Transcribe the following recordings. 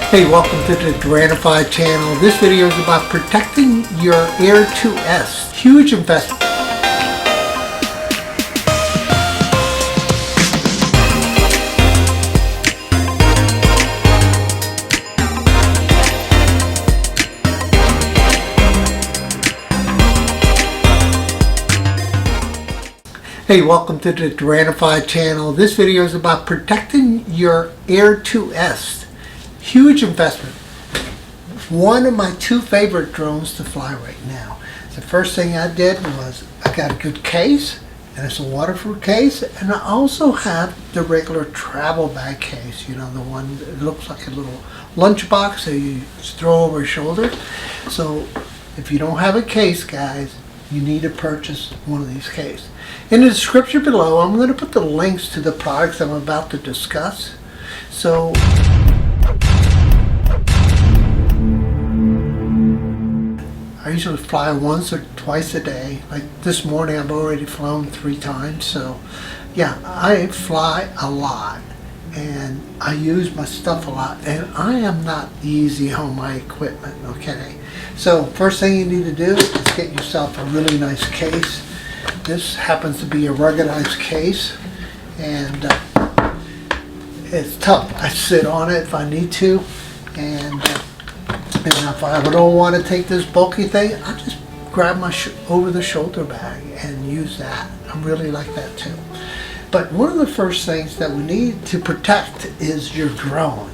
Hey, welcome to the Gratified channel. This video is about protecting your Air 2S. Huge investment. Hey, welcome to the Gratified channel. This video is about protecting your Air 2S. Huge investment. One of my two favorite drones to fly right now. The first thing I did was I got a good case, and it's a waterproof case, and I also have the regular travel bag case, you know, the one that looks like a little lunch box that you just throw over your shoulder. So if you don't have a case, guys, you need to purchase one of these cases. In the description below, I'm going to put the links to the products I'm about to discuss. So I usually fly once or twice a day. Like this morning, I've already flown 3 times. So yeah, I fly a lot and I use my stuff a lot, and I am not easy on my equipment, okay? So first thing you need to do is get yourself a really nice case. This happens to be a ruggedized case, and it's tough. I sit on it if I need to, and if I don't want to take this bulky thing, I just grab my over-the-shoulder bag and use that. I really like that too. But one of the first things that we need to protect is your drone.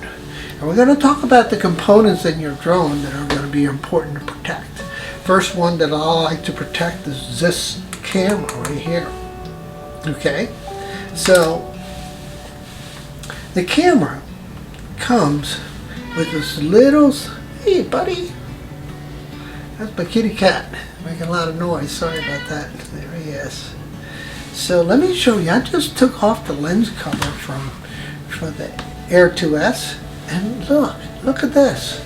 And we're going to talk about the components in your drone that are going to be important to protect. First one that I like to protect is this camera right here. Okay? So the camera comes with this little... Hey, buddy. That's my kitty cat making a lot of noise. Sorry about that. There he is. So let me show you. I just took off the lens cover from the Air 2S, and look at this.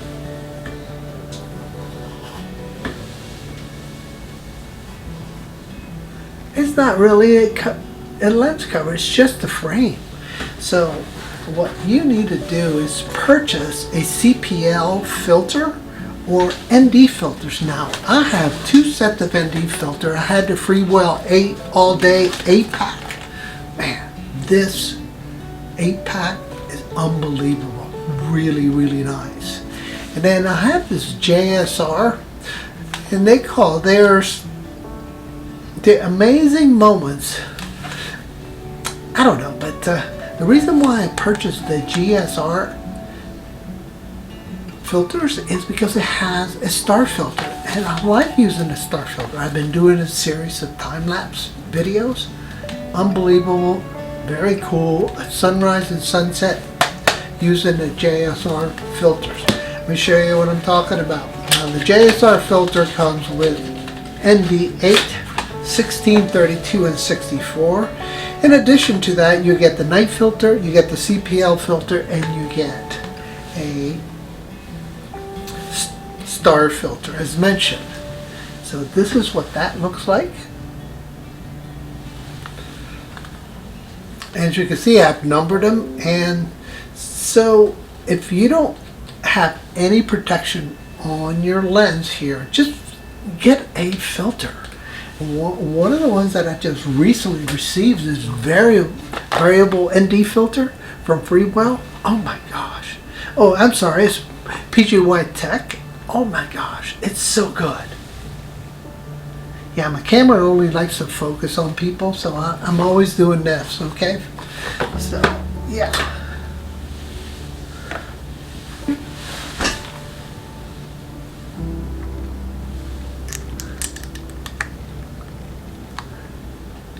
It's not really a lens cover. It's just the frame. So what you need to do is purchase a CPL filter or ND filters. Now, I have 2 sets of ND filter. I had the Freewell 8 all day 8-pack. Man, this 8-pack is unbelievable. Really, really nice. And then I have this JSR, and they call theirs the amazing moments. I don't know, but the reason why I purchased the GSR filters is because it has a star filter, and I like using the star filter. I've been doing a series of time-lapse videos. Unbelievable, very cool, sunrise and sunset using the JSR filters. Let me show you what I'm talking about. Now, the JSR filter comes with ND8, 16, 32, and 64. In addition to that, you get the night filter, you get the CPL filter, and you get a star filter as mentioned. So this is what that looks like. As you can see, I've numbered them, and so if you don't have any protection on your lens here, just get a filter. One of the ones that I just recently received is variable ND filter from Freewell. Oh my gosh. Oh, I'm sorry, it's PG White Tech. Oh my gosh, it's so good. Yeah, my camera only likes to focus on people, so I'm always doing this, okay? So, yeah.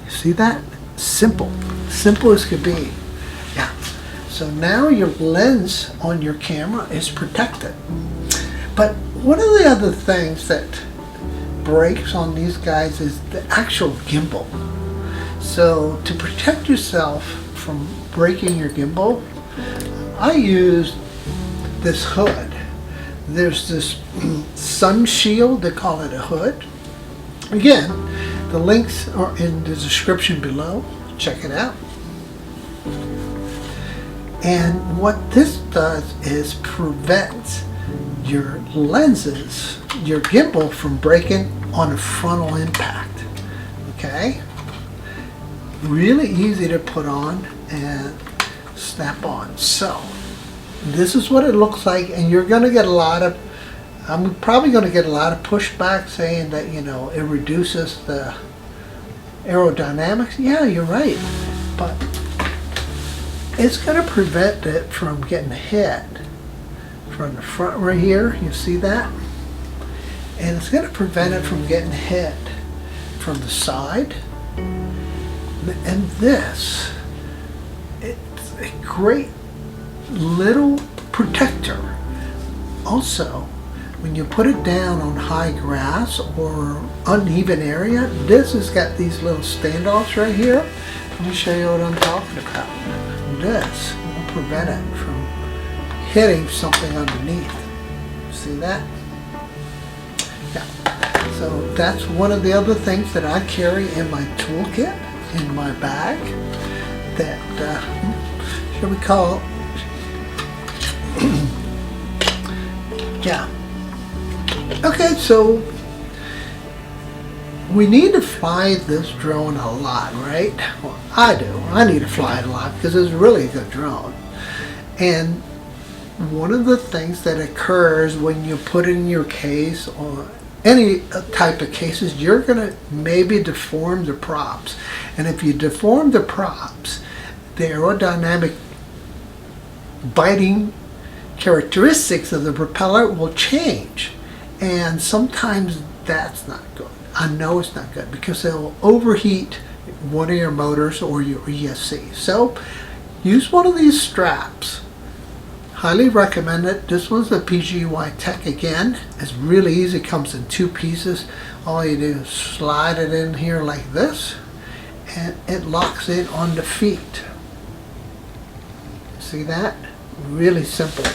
You see that? Simple. Simple as could be. Yeah. So now your lens on your camera is protected. But one of the other things that breaks on these guys is the actual gimbal. So to protect yourself from breaking your gimbal, I use this hood. There's this sun shield, they call it a hood. Again, the links are in the description below. Check it out. And what this does is prevents your lenses, your gimbal, from breaking on a frontal impact. Okay? Really easy to put on and snap on. So this is what it looks like, and you're going to get a lot of, I'm probably going to get a lot of pushback saying that, you know, it reduces the aerodynamics. Yeah, you're right, but it's going to prevent it from getting hit from the front right here. You see that? And it's going to prevent it from getting hit from the side. And this, it's a great little protector. Also, when you put it down on high grass or uneven area, this has got these little standoffs right here. Let me show you what I'm talking about. This will prevent it from hitting something underneath. See that? Yeah. So that's one of the other things that I carry in my toolkit, in my bag, that, shall we call, yeah. Okay, so we need to fly this drone a lot, right? Well, I do. I need to fly it a lot because it's really a good drone. And one of the things that occurs when you put it in your case or any type of cases, you're going to maybe deform the props. And if you deform the props, the aerodynamic biting characteristics of the propeller will change. And sometimes that's not good. I know it's not good because it'll overheat one of your motors or your ESC. So use one of these straps. Highly recommend it. This one's a PGY Tech again. It's really easy. It comes in 2 pieces. All you do is slide it in here like this, and it locks in on the feet. See that? Really simple.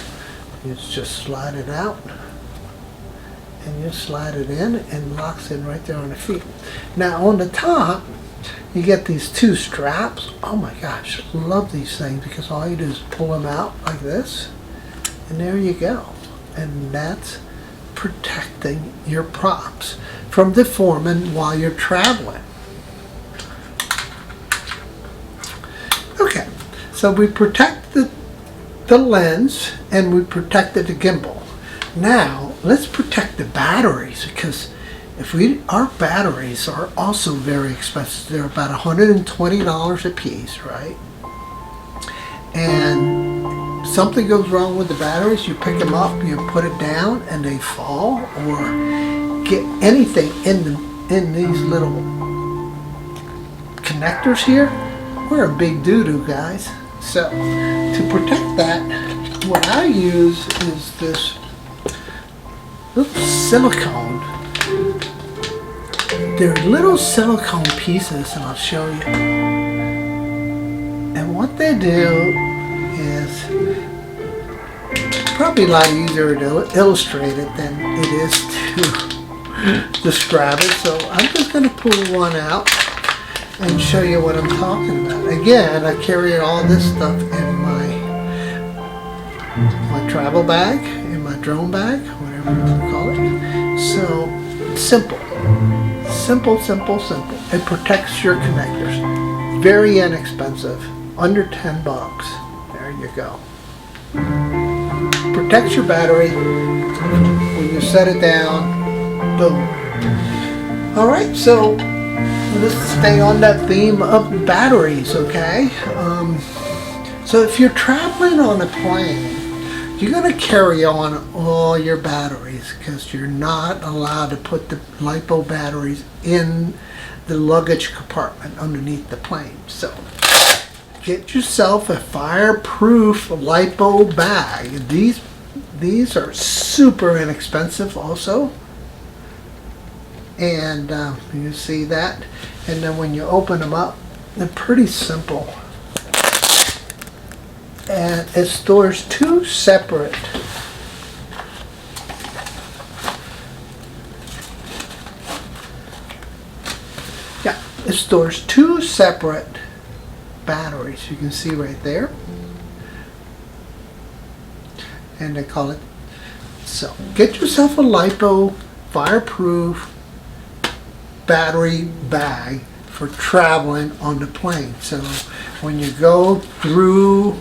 You just slide it out, and you slide it in, and locks in right there on the feet. Now on the top, you get these 2 straps. Oh my gosh, love these things because all you do is pull them out like this, and there you go. And that's protecting your props from deforming while you're traveling. Okay, so we protect the lens and we protected the gimbal. Now let's protect the batteries, because our batteries are also very expensive. They're about $120 a piece, right? And something goes wrong with the batteries, you pick them up, you put it down, and they fall, or get anything in these little connectors here. We're a big doo-doo, guys. So to protect that, what I use is this little silicone. They're little silicone pieces, and I'll show you. And what they do is probably a lot easier to illustrate it than it is to describe it. So I'm just going to pull one out and show you what I'm talking about. Again, I carry all this stuff in my travel bag, in my drone bag, whatever you want to call it. So simple. Simple, simple, simple. It protects your connectors. Very inexpensive. Under 10 bucks. There you go. Protects your battery. When you set it down, boom. Alright, so let's stay on that theme of batteries, okay? So if you're traveling on a plane, you're going to carry on all your batteries because you're not allowed to put the LiPo batteries in the luggage compartment underneath the plane. So get yourself a fireproof LiPo bag. These are super inexpensive also. And you see that. And then when you open them up, they're pretty simple. And it stores 2 separate it stores 2 separate batteries. You can see right there. and they call it. So get yourself a LiPo fireproof battery bag for traveling on the plane. So when you go through,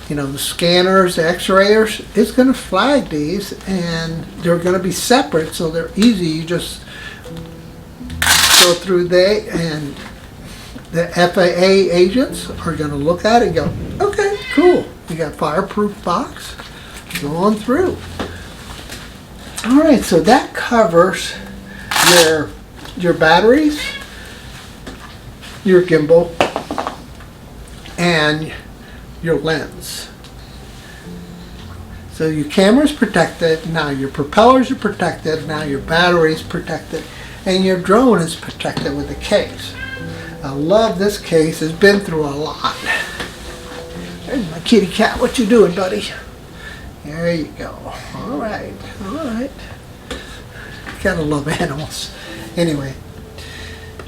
you know, the scanners, the x-rayers, it's going to flag these, and they're going to be separate, so they're easy. You just go through there, and the FAA agents are going to look at it and go, okay, cool. You got fireproof box. Go on through. All right, so that covers your batteries, your gimbal, and your lens. So your camera's protected, now your propellers are protected, now your battery's protected, and your drone is protected with a case. I love this case, it's been through a lot. There's my kitty cat, what you doing, buddy? There you go. All right, all right. Gotta love animals. Anyway,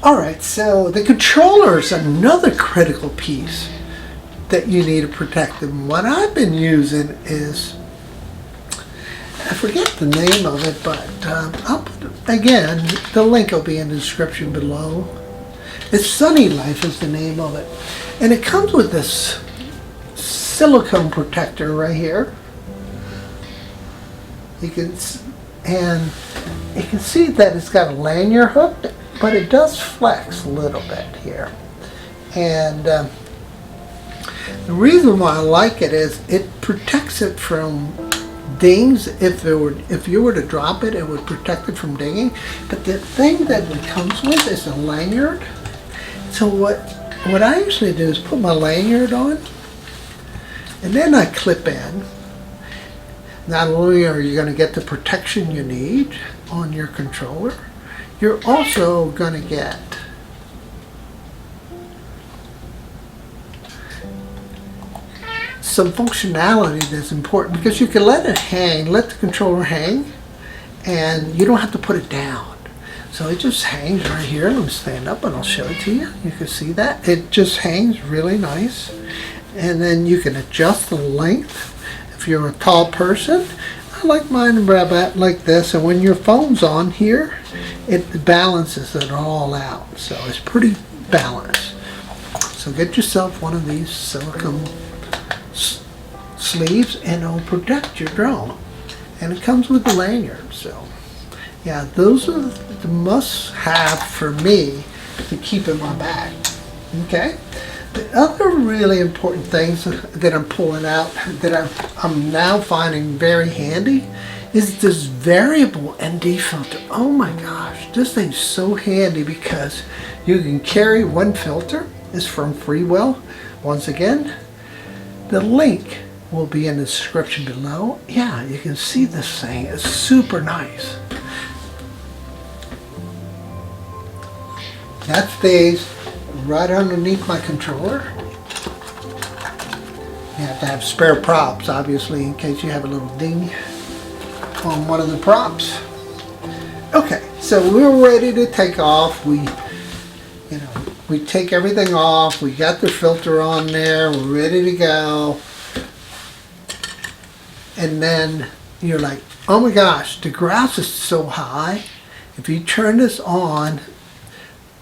all right, so the controller is another critical piece that you need to protect them. What I've been using is, I forget the name of it, but I'll put, again, the link will be in the description below. It's Sunny Life is the name of it. And it comes with this silicone protector right here. You can, and you can see that it's got a lanyard hooked, but it does flex a little bit here. And the reason why I like it is it protects it from dings. If you were to drop it, it would protect it from dinging. But the thing that it comes with is a lanyard. So what I usually do is put my lanyard on, and then I clip in. Not only are you going to get the protection you need on your controller, you're also going to get some functionality that's important, because you can let it hang, let the controller hang, and you don't have to put it down. So it just hangs right here. Let me stand up and I'll show it to you. You can see that. It just hangs really nice. And then you can adjust the length. If you're a tall person, I like mine like this, and when your phone's on here, it balances it all out. So it's pretty balanced. So get yourself one of these silicone sleeves and it'll protect your drone. And it comes with the lanyard. So yeah, those are the must-have for me to keep in my bag. Okay? The other really important things that I'm pulling out that I'm now finding very handy is this variable ND filter. Oh my gosh, this thing's so handy because you can carry one filter. It's from Freewell. Once again, the link will be in the description below. Yeah, you can see this thing. It's super nice. That stays right underneath my controller. You have to have spare props, obviously, in case you have a little ding on one of the props. Okay, so we're ready to take off. We take everything off. We got the filter on there. We're ready to go. And then you're like, oh my gosh, the grass is so high. If you turn this on,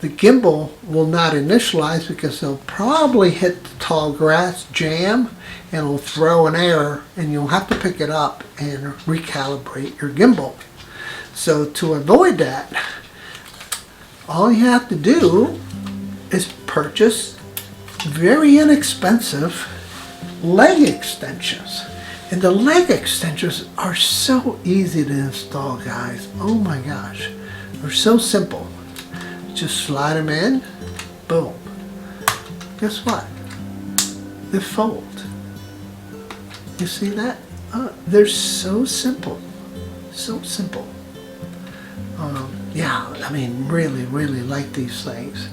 the gimbal will not initialize because it'll probably hit the tall grass, jam, and it'll throw an error, and you'll have to pick it up and recalibrate your gimbal. So to avoid that, all you have to do is purchase very inexpensive leg extensions. And the leg extensions are so easy to install, guys. Oh my gosh, they're so simple. Just slide them in, boom. Guess what? They fold. You see that? They're so simple. So simple. Yeah, I mean, really, really like these things.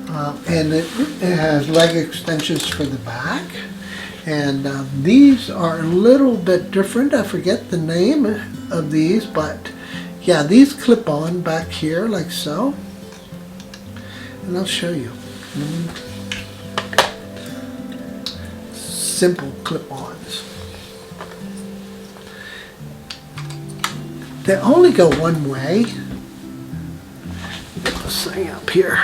And it has leg extensions for the back. And these are a little bit different. I forget the name of these, but yeah, these clip on back here like so. And I'll show you. Simple clip-ons. they only go one way. Get this thing up here.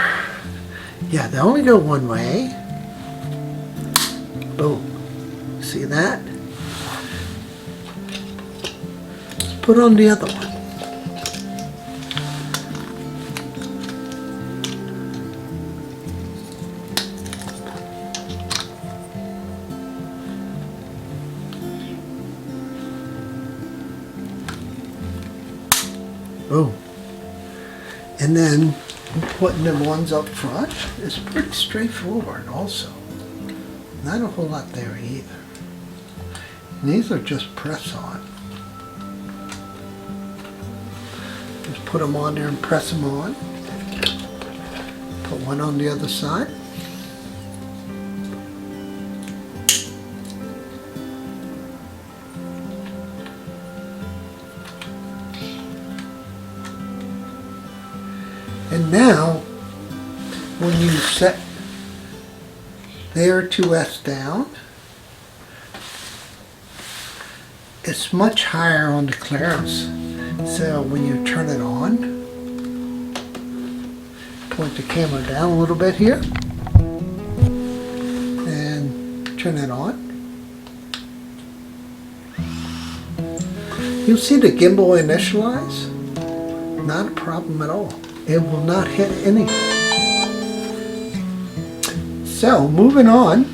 Yeah, they only go one way. Boom. See that? Let's put on the other one. Boom. And then putting the ones up front is pretty straightforward also. Not a whole lot there either. And these are just press on. Just put them on there and press them on. Put one on the other side. And now, when you set the Air 2S down, it's much higher on the clearance. So when you turn it on, point the camera down a little bit here, and turn it on. You'll see the gimbal initialize. Not a problem at all. It will not hit anything. So, moving on.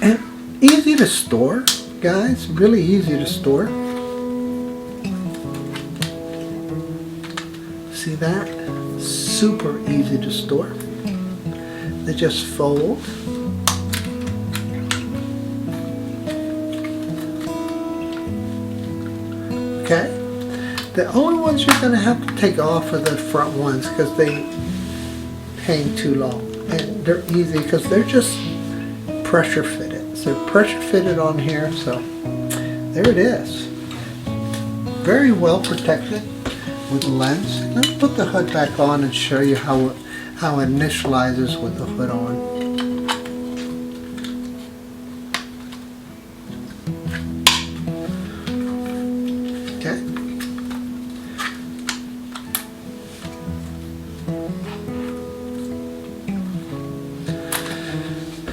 And easy to store, guys. Really easy to store. See that? Super easy to store. They just fold. Okay? The only ones you're going to have to take off are the front ones because they hang too long. And they're easy because they're just pressure fitted. So they're pressure fitted on here, so there it is. Very well protected with the lens. Let's put the hood back on and show you how it initializes with the hood on. Okay.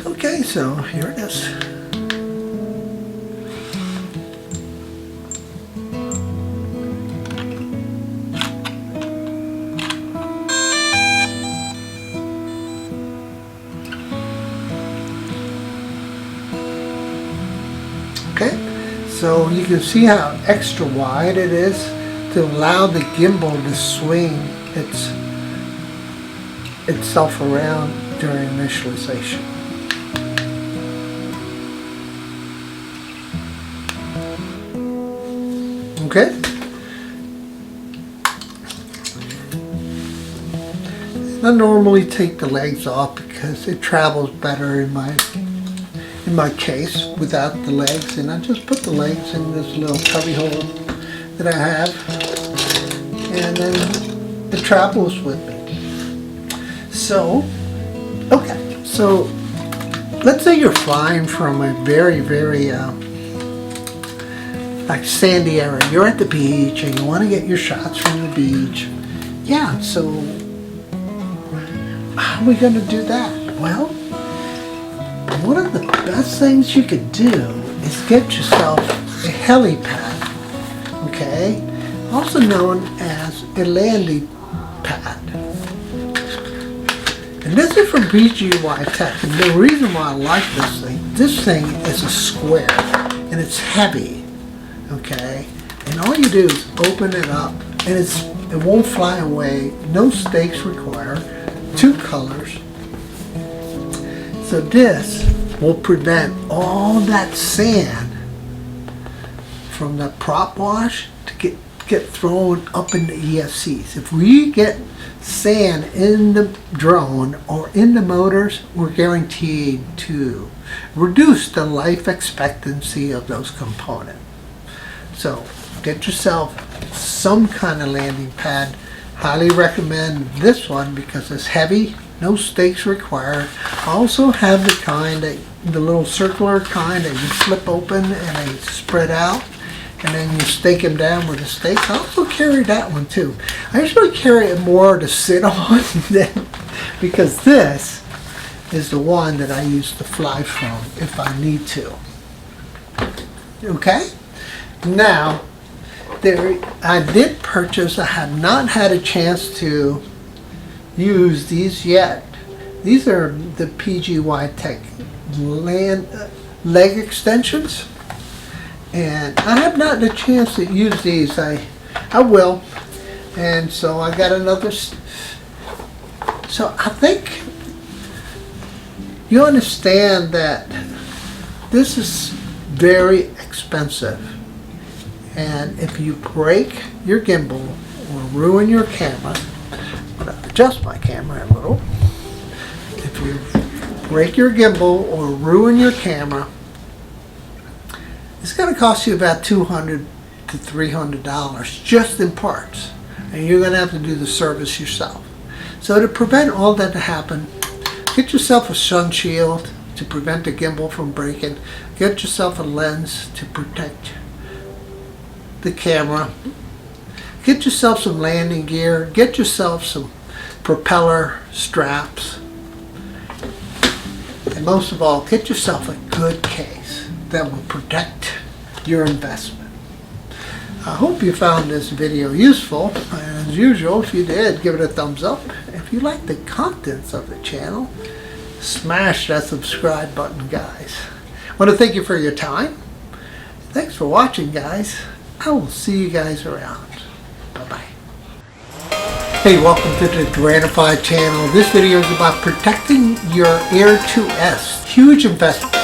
Okay, so here it is. Okay, so you can see how extra wide it is to allow the gimbal to swing itself around during initialization. Okay. I normally take the legs off because it travels better in my case without the legs, and I just put the legs in this little cubby hole that I have, and then it travels with me. So, okay, so let's say you're flying from a very, very like sandy area. You're at the beach and you want to get your shots from the beach. Yeah, so how are we going to do that? Well, one of the best things you could do is get yourself a helipad, okay? Also known as a landing pad. And this is from BGY Tech, and the reason why I like this thing is a square, and it's heavy, okay? And all you do is open it up, and it won't fly away, no stakes required, 2 colors. So this will prevent all that sand from the prop wash to get thrown up in the ESCs. If we get sand in the drone or in the motors, we're guaranteed to reduce the life expectancy of those components. So get yourself some kind of landing pad Highly recommend this one because it's heavy, no stakes required. I also have the kind that, the little circular kind that you flip open and they spread out, and then you stake them down with a stake. I also carry that one too. I usually carry it more to sit on than, because this is the one that I use to fly from if I need to. Okay? Now, I did purchase, I have not had a chance to use these yet. These are the PGY Tech leg extensions, and I have not had a chance to use these. I will, and so I got another. So I think you understand that this is very expensive, and if you break your gimbal or ruin your camera, I'm going to adjust my camera a little. If you break your gimbal or ruin your camera, it's going to cost you about $200 to $300 just in parts, and you're going to have to do the service yourself. So to prevent all that to happen, get yourself a sun shield to prevent the gimbal from breaking. Get yourself a lens to protect the camera. Get yourself some landing gear. Get yourself some propeller straps. And most of all, get yourself a good case that will protect your investment. I hope you found this video useful. As usual, if you did, give it a thumbs up. If you like the contents of the channel, smash that subscribe button, guys. I want to thank you for your time. Thanks for watching, guys. I will see you guys around. Bye-bye. Hey, welcome to the Gratified channel. This video is about protecting your Air 2S. Huge investment.